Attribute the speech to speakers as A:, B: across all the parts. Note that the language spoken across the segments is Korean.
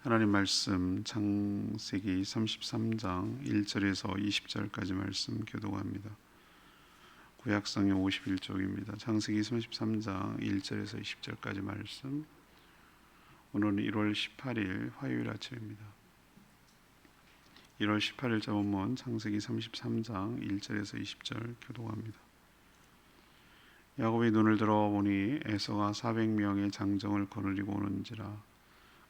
A: 하나님 말씀 창세기 33장 1절에서 20절까지 말씀 교독합니다. 구약성경 51쪽입니다. 창세기 33장 1절에서 20절까지 말씀. 오늘은 1월 18일 화요일 아침입니다. 1월 18일 본문 창세기 33장 1절에서 20절 교독합니다. 야곱이 눈을 들어 보니 에서가 400명의 장정을 거느리고 오는지라.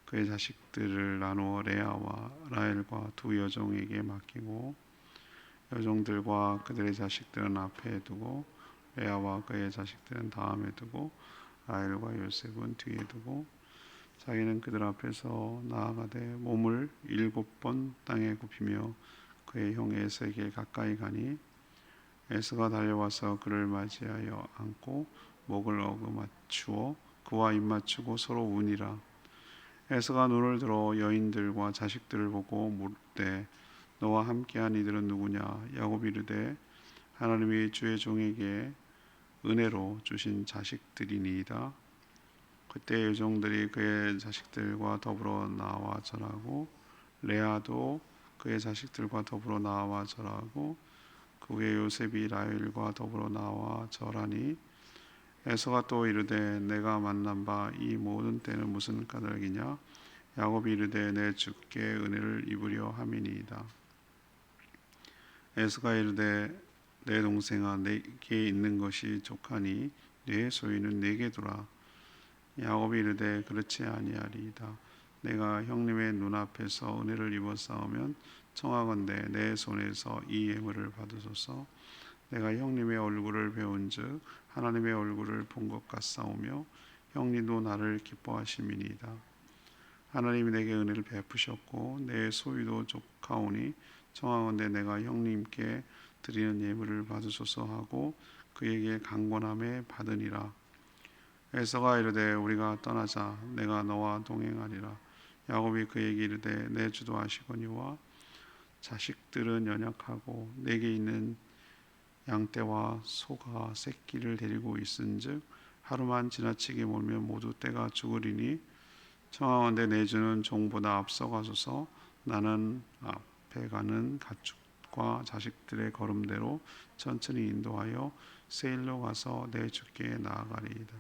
A: 그의 자식들을 나누어 레아와 라헬과 두 여종에게 맡기고 여종들과 그들의 자식들은 앞에 두고 레아와 그의 자식들은 다음에 두고 라헬과 요셉은 뒤에 두고 자기는 그들 앞에서 나아가되 몸을 7번 땅에 굽히며 그의 형 에서에게 가까이 가니 에서가 달려와서 그를 맞이하여 안고 목을 어루맞추어 그와 입맞추고 서로 우니라. 에서가 눈을 들어 여인들과 자식들을 보고 묻되 너와 함께한 이들은 누구냐? 야곱이 이르되 하나님이 주의 종에게 은혜로 주신 자식들이니이다. 그때 여종들이 그의 자식들과 더불어 나와 절하고 레아도 그의 자식들과 더불어 나와 절하고 그 후에 요셉이 라헬과 더불어 나와 절하니 에서가 또 이르되 내가 만난 바 이 모든 때는 무슨 까닭이냐? 야곱이 이르되 내 주께 은혜를 입으려 함이니이다. 에서가 이르되 내 동생아 내게 있는 것이 족하니 내 소유는 내게 두라. 야곱이 이르되 그렇지 아니하리이다. 내가 형님의 눈앞에서 은혜를 입어 싸우면 청하건대 내 손에서 이 예물을 받으소서. 내가 형님의 얼굴을 배운즉 하나님의 얼굴을 본 것 같사오며 형님도 나를 기뻐하심이니이다. 하나님이 내게 은혜를 베푸셨고 내 소유도 족하오니 청하건대 내가 형님께 드리는 예물을 받으소서 하고 그에게 강권함에 받으니라. 에서가 이르되 우리가 떠나자. 내가 너와 동행하리라. 야곱이 그에게 이르되 내 주도 아시거니와 자식들은 연약하고 내게 있는 양떼와 소가 새끼를 데리고 있은즉 하루만 지나치게 몰면 모두 떼가 죽으리니 청하건대 내 주는 종보다 앞서가소서. 나는 앞에 가는 가축과 자식들의 걸음대로 천천히 인도하여 세일로 가서 내 주께 나아가리이다.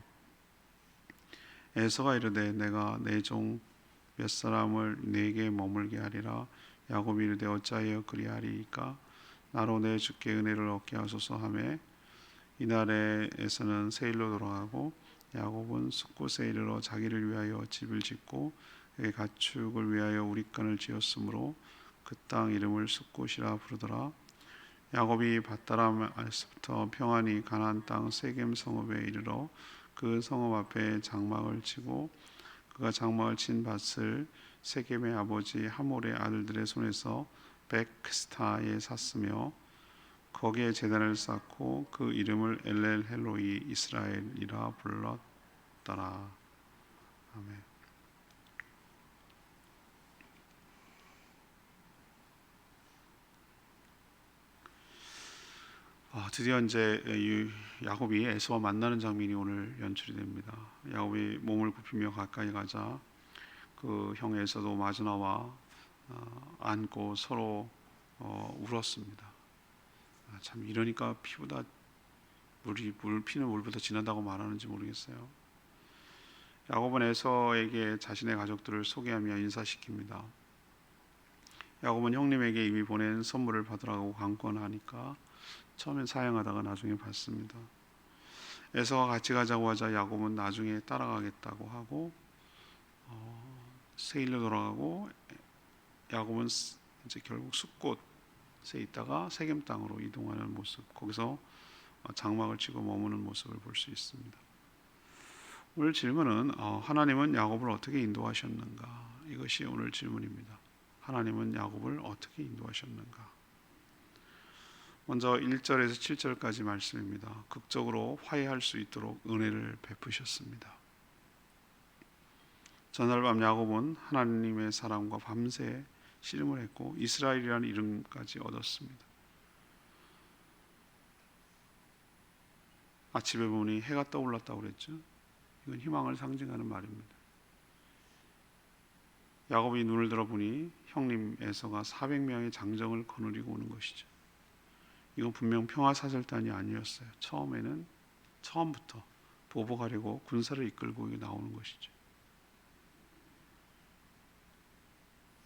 A: 에서가 이르되 내가 내 종 몇 사람을 내게 머물게 하리라. 야곱이 이르되 어찌하여 그리하리이까? 나로 내 주께 은혜를 얻게 하소서 하매 이날에 에서는 세일로 돌아가고 야곱은 숫곳에 이르러 자기를 위하여 집을 짓고 그의 가축을 위하여 우릿간을 지었으므로 그 땅 이름을 숫곳이라 부르더라. 야곱이 밧다람에서부터 평안히 가나안 땅 세겜 성읍에 이르러 그 성읍 앞에 장막을 치고 그가 장막을 친 밭을 세겜의 아버지 하몰의 아들들의 손에서 백스타에 샀으며 거기에 제단을 쌓고 그 이름을 엘렐 헬로이 이스라엘이라 불렀더라. 아멘. 드디어 이제 야곱이 에서와 만나는 장면이 오늘 연출이 됩니다. 야곱이 몸을 굽히며 가까이 가자 그 형 에서도 마주 나와 안고 서로 울었습니다. 참 이러니까 피보다 피는 물보다 진하다고 말하는지 모르겠어요. 야곱은 에서에게 자신의 가족들을 소개하며 인사시킵니다. 야곱은 형님에게 이미 보낸 선물을 받으라고 강권하니까 처음엔 사양하다가 나중에 받습니다. 에서가 같이 가자고 하자 야곱은 나중에 따라가겠다고 하고 세일로 돌아가고 야곱은 이제 결국 숫곳에 있다가 세겜 땅으로 이동하는 모습, 거기서 장막을 치고 머무는 모습을 볼 수 있습니다. 오늘 질문은 하나님은 야곱을 어떻게 인도하셨는가? 이것이 오늘 질문입니다. 하나님은 야곱을 어떻게 인도하셨는가? 먼저 1절에서 7절까지 말씀입니다. 극적으로 화해할 수 있도록 은혜를 베푸셨습니다. 전날 밤 야곱은 하나님의 사람과 밤새 씨름을 했고 이스라엘이라는 이름까지 얻었습니다. 아침에 보니 해가 떠올랐다고 그랬죠. 이건 희망을 상징하는 말입니다. 야곱이 눈을 들어보니 형님 에서가 400명의 장정을 거느리고 오는 것이죠. 이건 분명 평화사절단이 아니었어요. 처음부터 보복하려고 군사를 이끌고 나오는 것이죠.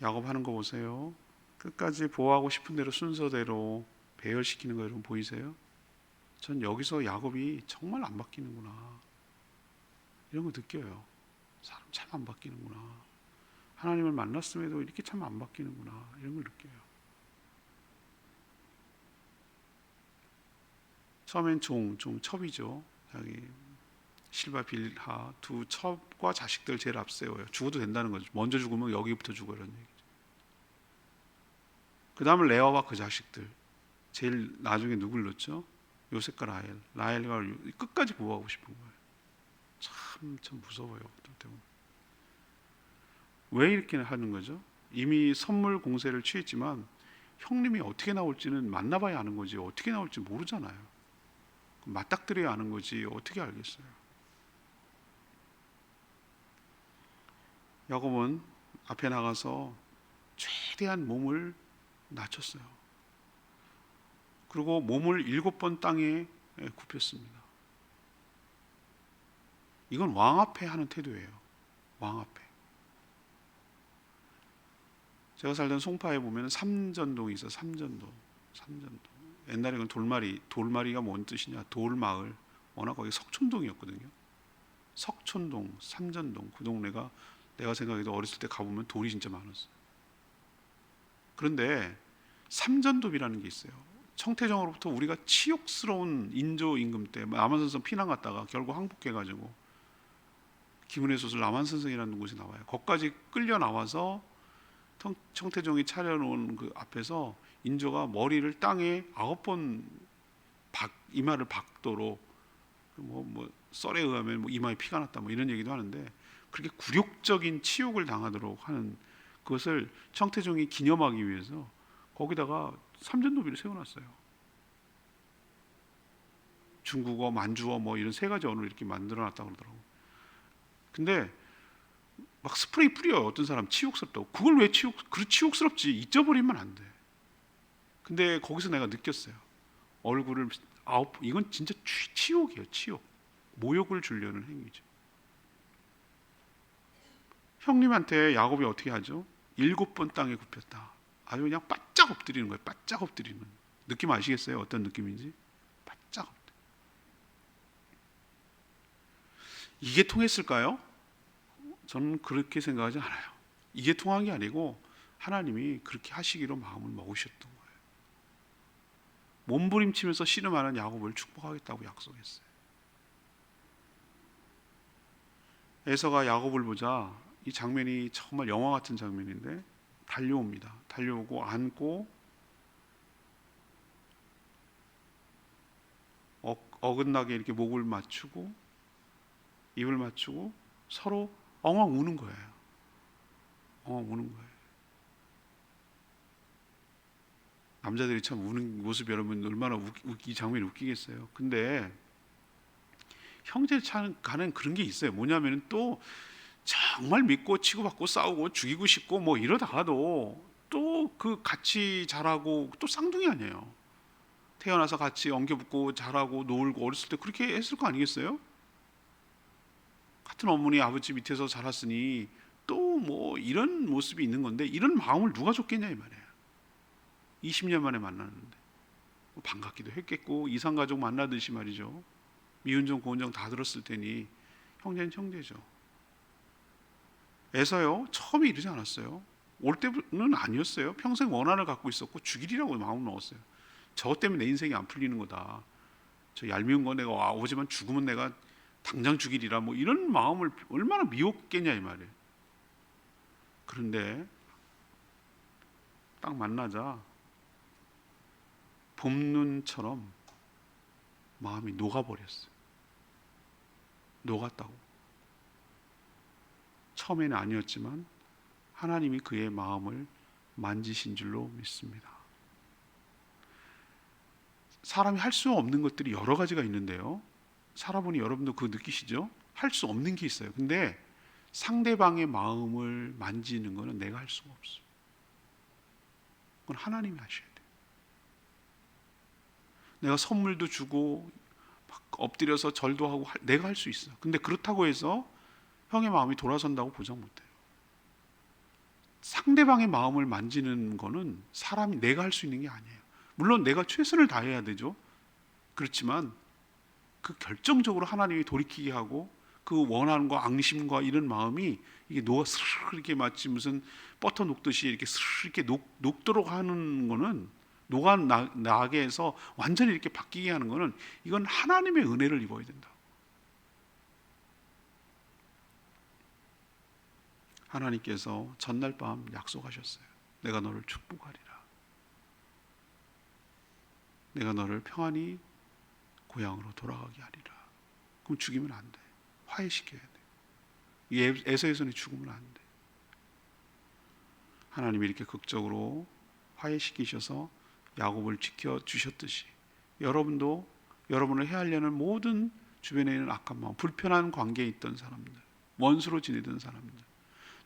A: 야곱 하는 거 보세요. 끝까지 보호하고 싶은 대로 순서대로 배열시키는 거 여러분 보이세요? 전 여기서 야곱이 정말 안 바뀌는구나, 이런 거 느껴요. 사람 참 안 바뀌는구나. 하나님을 만났음에도 이렇게 참 안 바뀌는구나, 이런 걸 느껴요. 처음엔 좀 첩이죠. 여기 실바 빌하 두 첩과 자식들 제일 앞세워요. 죽어도 된다는 거죠. 먼저 죽으면 여기부터 죽어, 이런 얘기죠. 그 다음은 레아와 그 자식들. 제일 나중에 누굴 넣죠? 요셉과 라헬과 끝까지 보호하고 싶은 거예요. 참 무서워요. 어떨 때는. 왜 이렇게 하는 거죠? 이미 선물 공세를 취했지만 형님이 어떻게 나올지는 만나봐야 아는 거지, 어떻게 나올지 모르잖아요. 맞닥뜨려야 아는 거지, 어떻게 알겠어요? 야곱은 앞에 나가서 최대한 몸을 낮췄어요. 그리고 몸을 7번 땅에 굽혔습니다. 이건 왕 앞에 하는 태도예요. 왕 앞에. 제가 살던 송파에 보면 삼전동이 있어요. 삼전동. 옛날에 그 돌마리가 뭔 뜻이냐? 돌마을. 워낙 거기 석촌동이었거든요. 석촌동, 삼전동. 그 동네가 내가 생각해도 어렸을 때 가보면 돌이 진짜 많았어요. 그런데 삼전도비라는 게 있어요. 청태정으로부터 우리가 치욕스러운 인조 임금 때 남한산성 피난 갔다가 결국 항복해가지고 김은혜 소설 남한산성이라는 곳이 나와요. 거기까지 끌려 나와서 청태종이 차려놓은 그 앞에서 인조가 머리를 땅에 9번 이마를 박도록 썰에 의하면 이마에 피가 났다 이런 얘기도 하는데, 그렇게 굴욕적인 치욕을 당하도록 하는 그것을 청태종이 기념하기 위해서 거기다가 삼전도비를 세워놨어요. 중국어, 만주어 이런 3가지 언어를 이렇게 만들어놨다고 그러더라고요. 근데 막 스프레이 뿌려요. 어떤 사람 치욕스럽다고. 그걸 왜 치욕스럽지? 잊어버리면 안 돼. 근데 거기서 내가 느꼈어요. 얼굴을 이건 진짜 치욕이에요. 치욕. 모욕을 주려는 행위죠. 형님한테 야곱이 어떻게 하죠? 7번 땅에 굽혔다. 아주 그냥 바짝 엎드리는 거예요. 바짝 엎드리는. 느낌 아시겠어요? 어떤 느낌인지? 바짝 엎드려. 이게 통했을까요? 저는 그렇게 생각하지 않아요. 이게 통한 게 아니고 하나님이 그렇게 하시기로 마음을 먹으셨던 거예요. 몸부림치면서 씨름하는 야곱을 축복하겠다고 약속했어요. 에서가 야곱을 보자 이 장면이 정말 영화 같은 장면인데 달려옵니다. 달려오고 안고 어긋나게 이렇게 목을 맞추고 입을 맞추고 서로 엉엉 우는 거예요. 엉엉 우는 거예요. 남자들이 참 우는 모습 여러분 얼마나 이 장면이 웃기겠어요. 근데 형제 간엔 그런 게 있어요. 뭐냐면은 또 정말 믿고 치고받고 싸우고 죽이고 싶고 이러다가도 또 그 같이 자라고 또 쌍둥이 아니에요. 태어나서 같이 엉겨붙고 자라고 놀고 어렸을 때 그렇게 했을 거 아니겠어요? 같은 어머니 아버지 밑에서 자랐으니 또 이런 모습이 있는 건데 이런 마음을 누가 줬겠냐 이 말이에요. 20년 만에 만났는데 반갑기도 했겠고 이상가족 만나듯이 말이죠. 미운정 고운정 다 들었을 테니 형제는 형제죠. 에서요 처음에 이러지 않았어요. 올 때는 아니었어요. 평생 원한을 갖고 있었고 죽이리라고 마음을 먹었어요. 저 때문에 내 인생이 안 풀리는 거다. 저 얄미운 거 내가 오지만 죽으면 내가 당장 죽이리라 이런 마음을 얼마나 미웠겠냐 이 말이에요. 그런데 딱 만나자 봄눈처럼 마음이 녹아버렸어요. 녹았다고. 처음에는 아니었지만 하나님이 그의 마음을 만지신 줄로 믿습니다. 사람이 할 수 없는 것들이 여러 가지가 있는데요. 살아보니 여러분도 그거 느끼시죠? 할 수 없는 게 있어요. 근데 상대방의 마음을 만지는 것은 내가 할 수가 없어. 그건 하나님이 하셔야 돼. 내가 선물도 주고 막 엎드려서 절도 하고 내가 할 수 있어. 근데 그렇다고 해서 형의 마음이 돌아선다고 보장 못해요. 상대방의 마음을 만지는 거는 사람이 내가 할 수 있는 게 아니에요. 물론 내가 최선을 다해야 되죠. 그렇지만 그 결정적으로 하나님이 돌이키게 하고 그 원한과 앙심과 이런 마음이 이게 녹아 스르르 이렇게 마치 무슨 버터 녹듯이 이렇게 스르르 이렇게 녹도록 하는 거는 녹아 나게 해서 완전히 이렇게 바뀌게 하는 거는 이건 하나님의 은혜를 입어야 된다. 하나님께서 전날 밤 약속하셨어요. 내가 너를 축복하리라. 내가 너를 평안히 고향으로 돌아가게 하리라. 그럼 죽이면 안 돼. 화해시켜야 돼. 에서의 죽으면 안 돼. 하나님이 이렇게 극적으로 화해시키셔서 야곱을 지켜주셨듯이 여러분도 여러분을 해하려는 모든 주변에 있는 악한 마음, 불편한 관계에 있던 사람들, 원수로 지내던 사람들,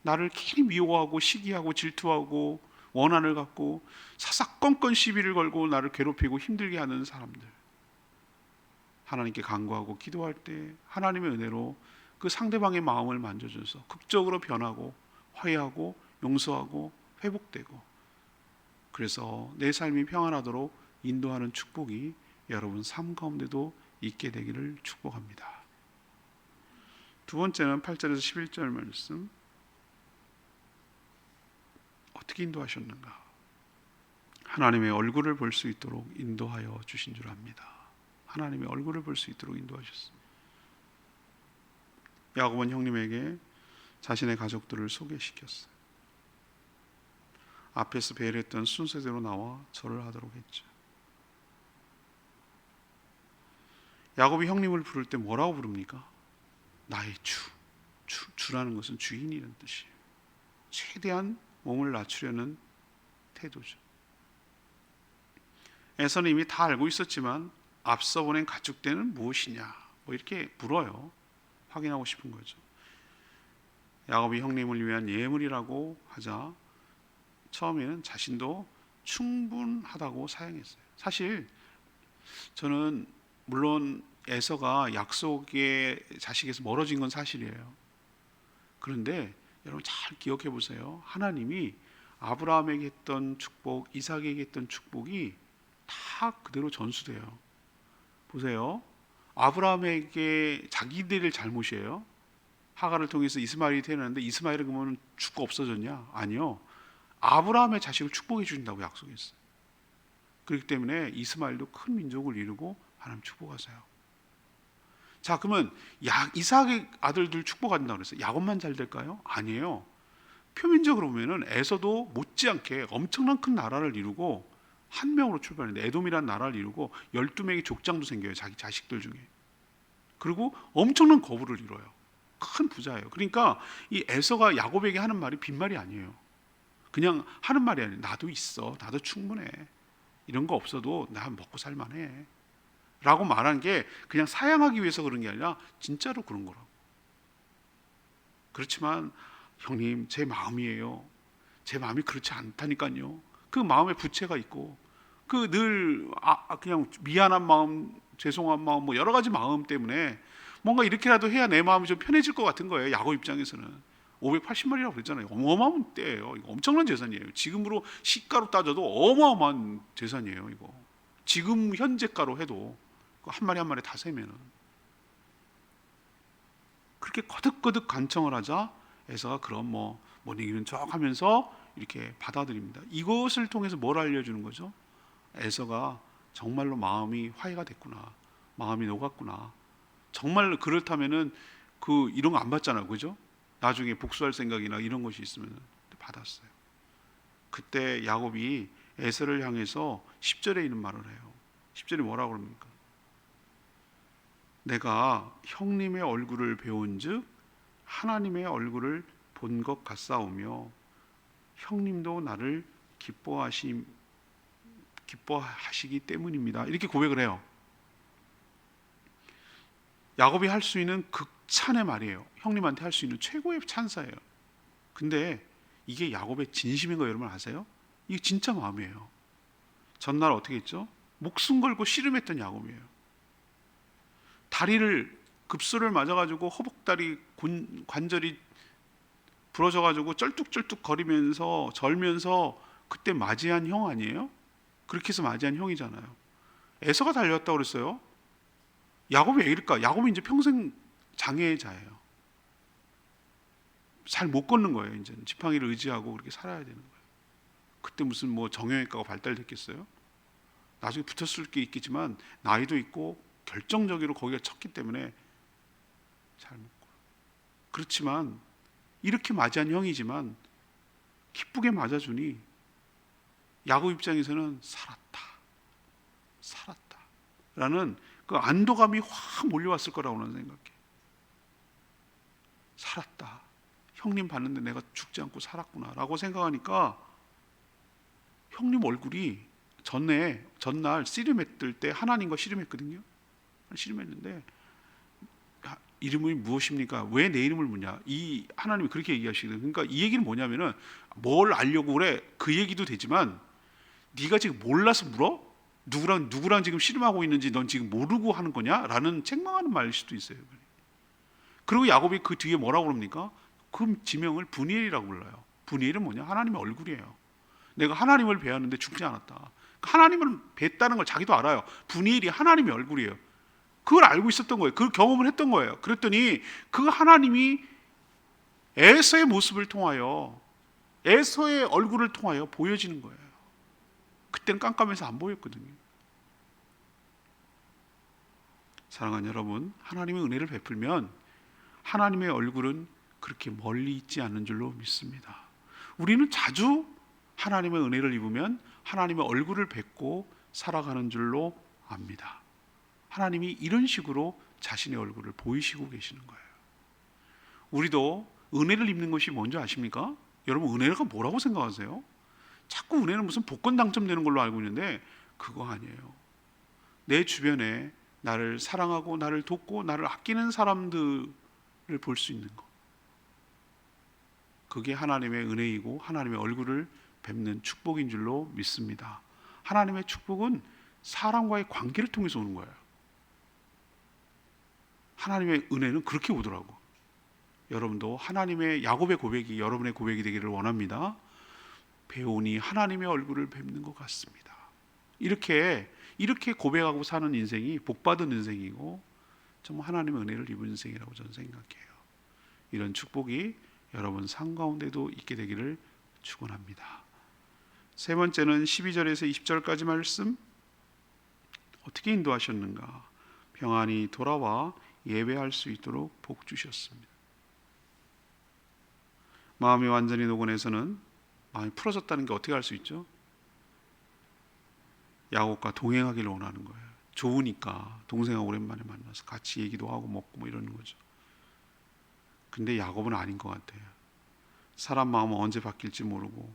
A: 나를 괜히 미워하고 시기하고 질투하고 원한을 갖고 사사건건 시비를 걸고 나를 괴롭히고 힘들게 하는 사람들, 하나님께 간구하고 기도할 때 하나님의 은혜로 그 상대방의 마음을 만져줘서 극적으로 변하고 화해하고 용서하고 회복되고, 그래서 내 삶이 평안하도록 인도하는 축복이 여러분 삶 가운데도 있게 되기를 축복합니다. 두 번째는 8절에서 11절 말씀, 어떻게 인도하셨는가? 하나님의 얼굴을 볼 수 있도록 인도하여 주신 줄 압니다. 하나님의 얼굴을 볼 수 있도록 인도하셨습니다. 야곱은 형님에게 자신의 가족들을 소개시켰어요. 앞에서 배려했던 순서대로 나와 절을 하도록 했죠. 야곱이 형님을 부를 때 뭐라고 부릅니까? 나의 주라는 것은 주인이라는 뜻이에요. 최대한 몸을 낮추려는 태도죠. 에서는 이미 다 알고 있었지만 앞서 보낸 가축대는 무엇이냐 뭐 이렇게 물어요. 확인하고 싶은 거죠. 야곱이 형님을 위한 예물이라고 하자 처음에는 자신도 충분하다고 사양했어요. 사실 저는 물론 에서가 약속의 자식에서 멀어진 건 사실이에요. 그런데 여러분 잘 기억해 보세요. 하나님이 아브라함에게 했던 축복, 이삭에게 했던 축복이 다 그대로 전수돼요. 보세요. 아브라함에게 자기들의 잘못이에요. 하갈을 통해서 이스마엘이 태어났는데 이스마엘은 그러면 죽고 없어졌냐? 아니요. 아브라함의 자식을 축복해 주신다고 약속했어요. 그렇기 때문에 이스마엘도 큰 민족을 이루고 하나님 축복하세요. 자, 그러면 이삭의 아들들 축복한다고 그랬어요. 야곱만 잘 될까요? 아니에요. 표면적으로 보면은 에서도 못지않게 엄청난 큰 나라를 이루고 한 명으로 출발했는데 에돔이라는 나라를 이루고 12명의 족장도 생겨요. 자기 자식들 중에. 그리고 엄청난 거부를 이뤄요. 큰 부자예요. 그러니까 이 에서가 야곱에게 하는 말이 빈말이 아니에요. 그냥 하는 말이 아니에요. 나도 있어. 나도 충분해. 이런 거 없어도 나 먹고 살만해. 라고 말한 게 그냥 사양하기 위해서 그런 게 아니라 진짜로 그런 거라고. 그렇지만 형님 제 마음이에요. 제 마음이 그렇지 않다니까요. 그 마음에 부채가 있고 그 늘 그냥 미안한 마음, 죄송한 마음, 뭐 여러 가지 마음 때문에 뭔가 이렇게라도 해야 내 마음이 좀 편해질 것 같은 거예요. 야곱 입장에서는 580마리라고 그랬잖아요. 어마어마한 때예요. 이거 엄청난 재산이에요. 지금으로 시가로 따져도 어마어마한 재산이에요. 이거 지금 현재가로 해도 한 마리 한 마리 다 세면은 그렇게 거듭거듭 간청을 하자 에서가 그럼 뭐 이기는 척 하면서 이렇게 받아들입니다. 이것을 통해서 뭘 알려주는 거죠? 에서가 정말로 마음이 화해가 됐구나, 마음이 녹았구나. 정말 그렇다면은 이런 거 안 받잖아요, 그죠? 나중에 복수할 생각이나 이런 것이 있으면 받았어요. 그때 야곱이 에서를 향해서 10절에 있는 말을 해요. 10절에 뭐라고 그럽니까? 내가 형님의 얼굴을 배운즉 하나님의 얼굴을 본 것 같사오며 형님도 나를 기뻐하시기 때문입니다. 이렇게 고백을 해요. 야곱이 할 수 있는 만찬의 말이에요. 형님한테 할 수 있는 최고의 찬사예요. 근데 이게 야곱의 진심인 거 여러분 아세요? 이게 진짜 마음이에요. 전날 어떻게 했죠? 목숨 걸고 씨름했던 야곱이에요. 다리를 급소를 맞아가지고 허벅다리 관절이 부러져가지고 쩔뚝쩔뚝 거리면서 절면서 그때 맞이한 형 아니에요? 그렇게 해서 맞이한 형이잖아요. 에서가 달려왔다고 그랬어요. 야곱이 왜 이럴까? 야곱이 이제 평생 장애자예요. 잘 못 걷는 거예요. 이제 지팡이를 의지하고 그렇게 살아야 되는 거예요. 그때 무슨 뭐 정형외과가 발달됐겠어요? 나중에 붙었을 게 있겠지만 나이도 있고 결정적으로 거기가 쳤기 때문에 잘 못 걸어요. 그렇지만 이렇게 맞이한 형이지만 기쁘게 맞아주니 야곱 입장에서는 살았다 라는 그 안도감이 확 몰려왔을 거라고 저는 생각해요. 살았다, 형님 봤는데 내가 죽지 않고 살았구나 라고 생각하니까 형님 얼굴이 전날 씨름했을 때 하나님과 씨름했거든요. 씨름했는데 이름이 무엇입니까? 왜 내 이름을 묻냐? 이 하나님이 그렇게 얘기하시거든요. 그러니까 이 얘기는 뭐냐면은 뭘 알려고 그래? 그 얘기도 되지만 네가 지금 몰라서 물어? 누구랑 지금 씨름하고 있는지 넌 지금 모르고 하는 거냐? 라는 책망하는 말일 수도 있어요. 그리고 야곱이 그 뒤에 뭐라고 그럽니까? 그 지명을 브니엘이라고 불러요. 브니엘은 뭐냐? 하나님의 얼굴이에요. 내가 하나님을 배웠는데 죽지 않았다. 하나님을 뵀다는 걸 자기도 알아요. 브니엘이 하나님의 얼굴이에요. 그걸 알고 있었던 거예요. 그 경험을 했던 거예요. 그랬더니 그 하나님이 에서의 모습을 통하여, 에서의 얼굴을 통하여 보여지는 거예요. 그때는 깜깜해서 안 보였거든요. 사랑하는 여러분, 하나님의 은혜를 베풀면 하나님의 얼굴은 그렇게 멀리 있지 않는 줄로 믿습니다. 우리는 자주 하나님의 은혜를 입으면 하나님의 얼굴을 뵙고 살아가는 줄로 압니다. 하나님이 이런 식으로 자신의 얼굴을 보이시고 계시는 거예요. 우리도 은혜를 입는 것이 뭔지 아십니까? 여러분, 은혜가 뭐라고 생각하세요? 자꾸 은혜는 무슨 복권 당첨되는 걸로 알고 있는데 그거 아니에요. 내 주변에 나를 사랑하고 나를 돕고 나를 아끼는 사람들을 볼 수 있는 것, 그게 하나님의 은혜이고 하나님의 얼굴을 뵙는 축복인 줄로 믿습니다. 하나님의 축복은 사람과의 관계를 통해서 오는 거예요. 하나님의 은혜는 그렇게 오더라고. 여러분도 하나님의 야곱의 고백이 여러분의 고백이 되기를 원합니다. 배우니 하나님의 얼굴을 뵙는 것 같습니다. 이렇게 고백하고 사는 인생이 복받은 인생이고 정말 하나님의 은혜를 입은 인생이라고 저는 생각해요. 이런 축복이 여러분 삶 가운데도 있게 되기를 축원합니다. 세 번째는 12절에서 20절까지 말씀, 어떻게 인도하셨는가? 평안히 돌아와 예배할 수 있도록 복 주셨습니다. 마음이 완전히 녹은해서는 마음이 풀어졌다는 게 어떻게 알 수 있죠? 야곱과 동행하기를 원하는 거예요. 좋으니까 동생하고 오랜만에 만나서 같이 얘기도 하고 먹고 뭐 이러는 거죠. 근데 야곱은 아닌 것 같아요. 사람 마음은 언제 바뀔지 모르고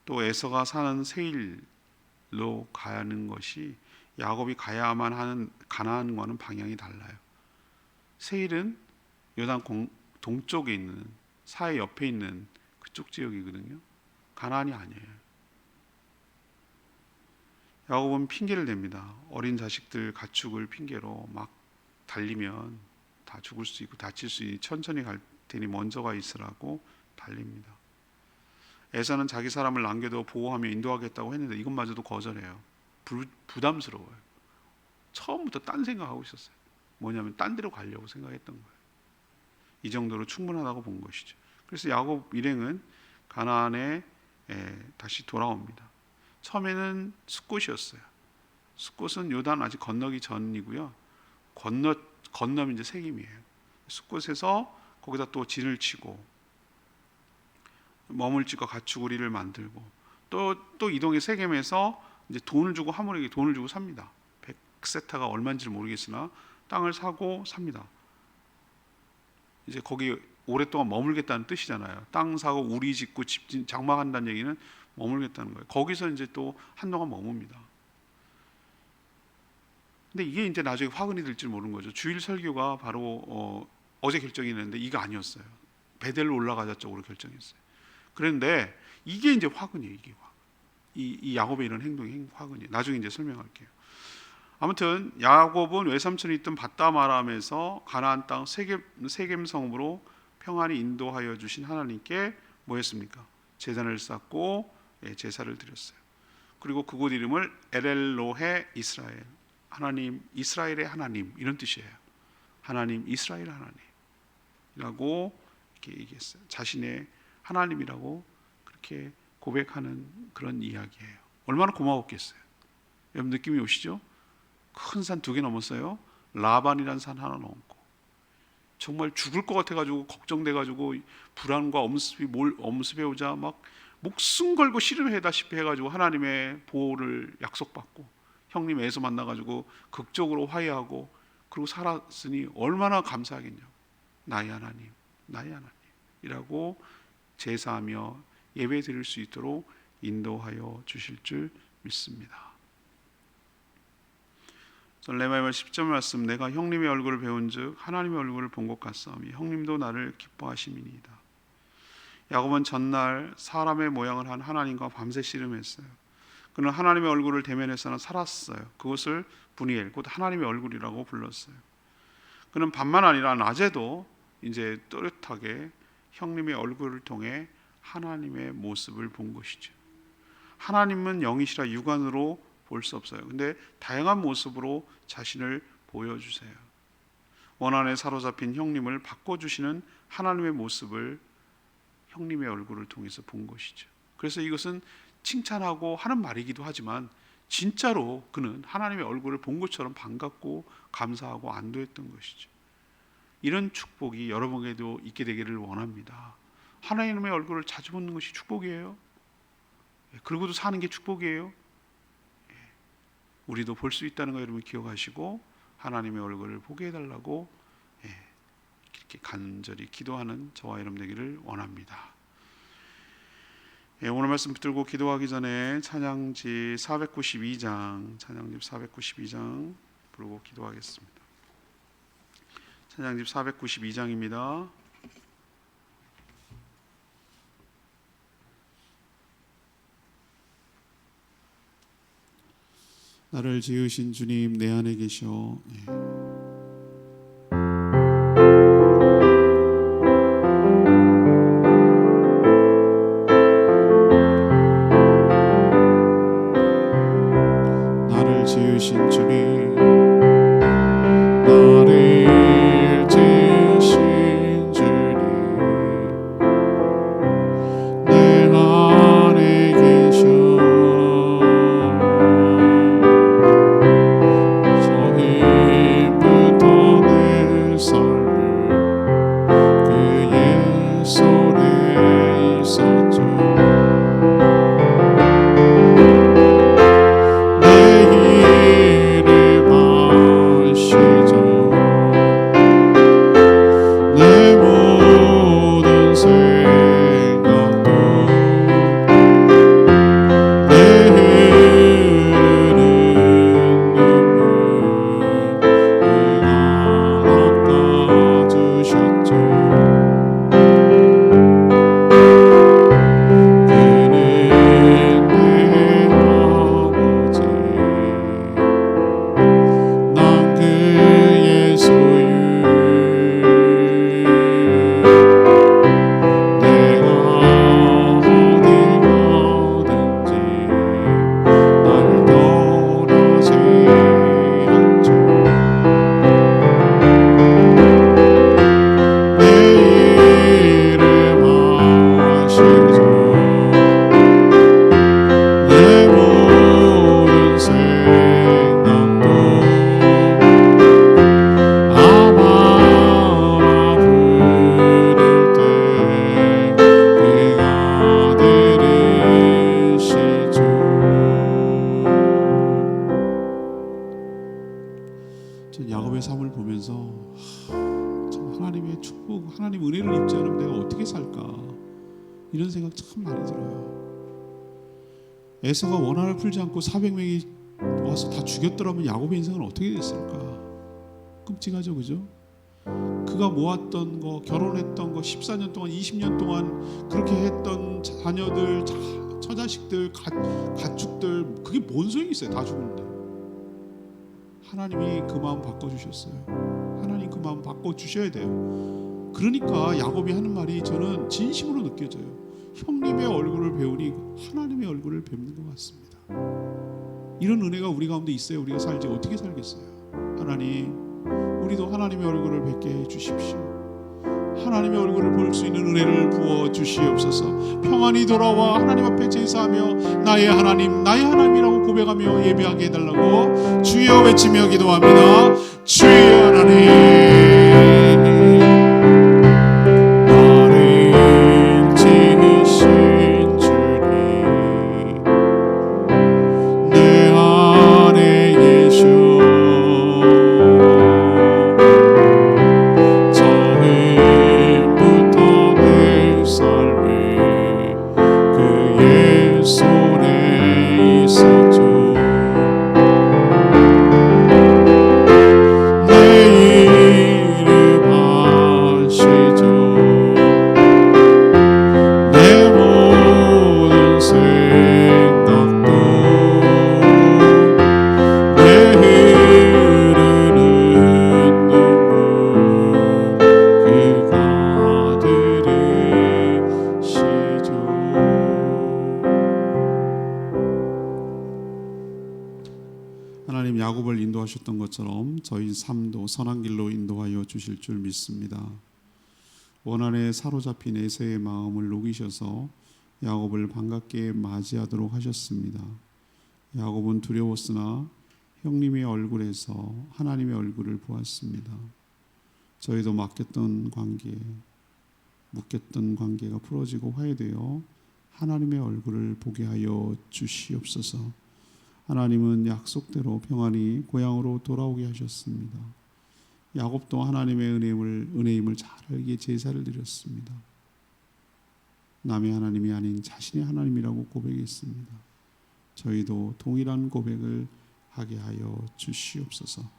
A: 또 에서가 사는 세일로 가는 것이 야곱이 가야만 하는 가나안과는 방향이 달라요. 세일은 요단 동쪽에 있는 사해 옆에 있는 그쪽 지역이거든요. 가나안이 아니에요. 야곱은 핑계를 댑니다. 어린 자식들 가축을 핑계로 막 달리면 다 죽을 수 있고 다칠 수 있으니 천천히 갈 테니 먼저 가 있으라고 달립니다. 에서는 자기 사람을 남겨도 보호하며 인도하겠다고 했는데 이것마저도 거절해요. 부담스러워요. 처음부터 딴 생각하고 있었어요. 뭐냐면 딴 데로 가려고 생각했던 거예요. 이 정도로 충분하다고 본 것이죠. 그래서 야곱 일행은 가나안에 다시 돌아옵니다. 처음에는 숫곳이었어요. 숫곳은 요단 아직 건너기 전이고요. 건너면 이제 세김이에요. 숫곳에서 거기다 또 진을 치고 머물 짓고 가축우리를 만들고 또 이동의 세겜에서 이제 돈을 주고 하물에게 돈을 주고 삽니다. 100세타가 얼마인지 모르겠으나 땅을 사고 삽니다. 이제 거기 오랫동안 머물겠다는 뜻이잖아요. 땅 사고 우리 짓고 집 장막한다는 얘기는 머물겠다는 거예요. 거기서 이제 또 한동안 머뭅니다. 근데 이게 이제 나중에 화근이 될지 모르는 거죠. 주일 설교가 바로 어제 결정했는데 이거 아니었어요. 베델로 올라가자 쪽으로 결정했어요. 그런데 이게 이제 화근이에요. 이게 화근. 이 야곱의 이런 행동이 화근이에요. 나중에 이제 설명할게요. 아무튼 야곱은 외삼촌이 있던 밧다마람에서 가나안 땅 세겜 성으로 평안히 인도하여 주신 하나님께 뭐 했습니까? 제단을 쌓고 제사를 드렸어요. 그리고 그곳 이름을 엘엘로헤 이스라엘, 하나님 이스라엘의 하나님, 이런 뜻이에요. 하나님 이스라엘 하나님이라고 이렇게 얘기했어요. 자신의 하나님이라고 그렇게 고백하는 그런 이야기예요. 얼마나 고마웠겠어요. 여러분 느낌이 오시죠? 큰 산 2개 넘었어요. 라반이라는 산 하나 넘고, 정말 죽을 것 같아가지고 걱정돼가지고 불안과 엄습해 오자 막 목숨 걸고 씨름해다시피 해가지고 하나님의 보호를 약속받고 형님 애서 만나가지고 극적으로 화해하고 그리고 살았으니 얼마나 감사하겠냐고. 나의 하나님, 나의 하나님이라고 제사하며 예배 드릴 수 있도록 인도하여 주실 줄 믿습니다. 레위기 10절 말씀, 내가 형님의 얼굴을 배운즉 하나님의 얼굴을 본 것 같사오니 형님도 나를 기뻐하심이니이다. 야곱은 전날 사람의 모양을 한 하나님과 밤새 씨름했어요. 그는 하나님의 얼굴을 대면해서는 살았어요. 그것을 분이엘, 곧 하나님의 얼굴이라고 불렀어요. 그는 밤만 아니라 낮에도 이제 또렷하게 형님의 얼굴을 통해 하나님의 모습을 본 것이죠. 하나님은 영이시라 육안으로 볼 수 없어요. 근데 다양한 모습으로 자신을 보여주세요. 원한에 사로잡힌 형님을 바꿔주시는 하나님의 모습을 형님의 얼굴을 통해서 본 것이죠. 그래서 이것은 칭찬하고 하는 말이기도 하지만 진짜로 그는 하나님의 얼굴을 본 것처럼 반갑고 감사하고 안도했던 것이죠. 이런 축복이 여러분에게도 있게 되기를 원합니다. 하나님의 얼굴을 자주 보는 것이 축복이에요. 그러고도 사는 게 축복이에요. 우리도 볼 수 있다는 거 여러분 기억하시고 하나님의 얼굴을 보게 해달라고 이렇게 간절히 기도하는 저와 여러분 되기를 원합니다. 오늘 말씀 붙들고 기도하기 전에 찬양지 492장 부르고 기도하겠습니다. 찬양집 492장입니다. 나를 지으신 주님 내 안에 계셔. 나를 지으신 주님, 나를 지으신 주님 내 안에 계셔. 야곱의 삶을 보면서 참 하나님의 축복, 하나님 은혜를 입지 않으면 내가 어떻게 살까, 이런 생각 참 많이 들어요. 에서가 원한을 풀지 않고 400명이 와서 다 죽였더라면 야곱의 인생은 어떻게 됐을까? 끔찍하죠, 그죠? 그
B: 그가 모았던 거, 결혼했던 거, 14년 동안 20년 동안 그렇게 했던 자녀들, 처자식들, 가축들, 그게 뭔 소용이 있어요? 다 죽었는데. 하나님이 그 마음 바꿔주셨어요. 하나님 그 마음 바꿔주셔야 돼요. 그러니까 야곱이 하는 말이 저는 진심으로 느껴져요. 형님의 얼굴을 배우니 하나님의 얼굴을 뵙는 것 같습니다. 이런 은혜가 우리 가운데 있어야 우리가 살지 어떻게 살겠어요? 하나님, 우리도 하나님의 얼굴을 뵙게 해주십시오. 하나님의 얼굴을 볼 수 있는 은혜를 부어 주시옵소서. 평안히 돌아와 하나님 앞에 제사하며 나의 하나님, 나의 하나님이라고 고백하며 예배하게 해달라고 주여 외치며 기도합니다. 주여 하나님, 하나님 야곱을 인도하셨던 것처럼 저희 삶도 선한 길로 인도하여 주실 줄 믿습니다. 원한에 사로잡힌 에서의 마음을 녹이셔서 야곱을 반갑게 맞이하도록 하셨습니다. 야곱은 두려웠으나 형님의 얼굴에서 하나님의 얼굴을 보았습니다. 저희도 맡겼던 관계, 묶였던 관계가 풀어지고 화해되어 하나님의 얼굴을 보게 하여 주시옵소서. 하나님은 약속대로 평안히 고향으로 돌아오게 하셨습니다. 야곱도 하나님의 은혜임을 잘 알기에 제사를 드렸습니다. 남의 하나님이 아닌 자신의 하나님이라고 고백했습니다. 저희도 동일한 고백을 하게 하여 주시옵소서.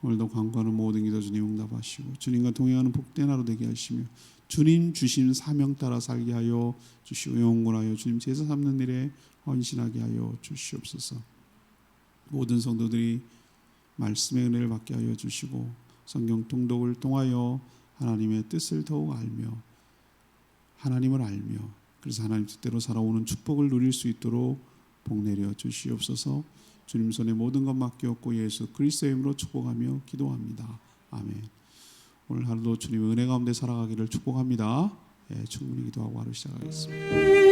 B: 오늘도 간구하는 모든 기도 주님 응답하시고 주님과 동행하는 복된 하루 되게 하시며 주님 주신 사명 따라 살게 하여 주시고 영원하여 주님 제사 삼는 일에 헌신하게 하여 주시옵소서. 모든 성도들이 말씀의 은혜를 받게 하여 주시고 성경 통독을 통하여 하나님의 뜻을 더욱 알며 하나님을 알며 그래서 하나님 뜻대로 살아오는 축복을 누릴 수 있도록 복내려 주시옵소서. 주님 손에 모든 것 맡겼고 예수 그리스도의 이름으로 축복하며 기도합니다. 아멘. 오늘 하루도 주님의 은혜 가운데 살아가기를 축복합니다. 충분히 기도하고 하루 시작하겠습니다.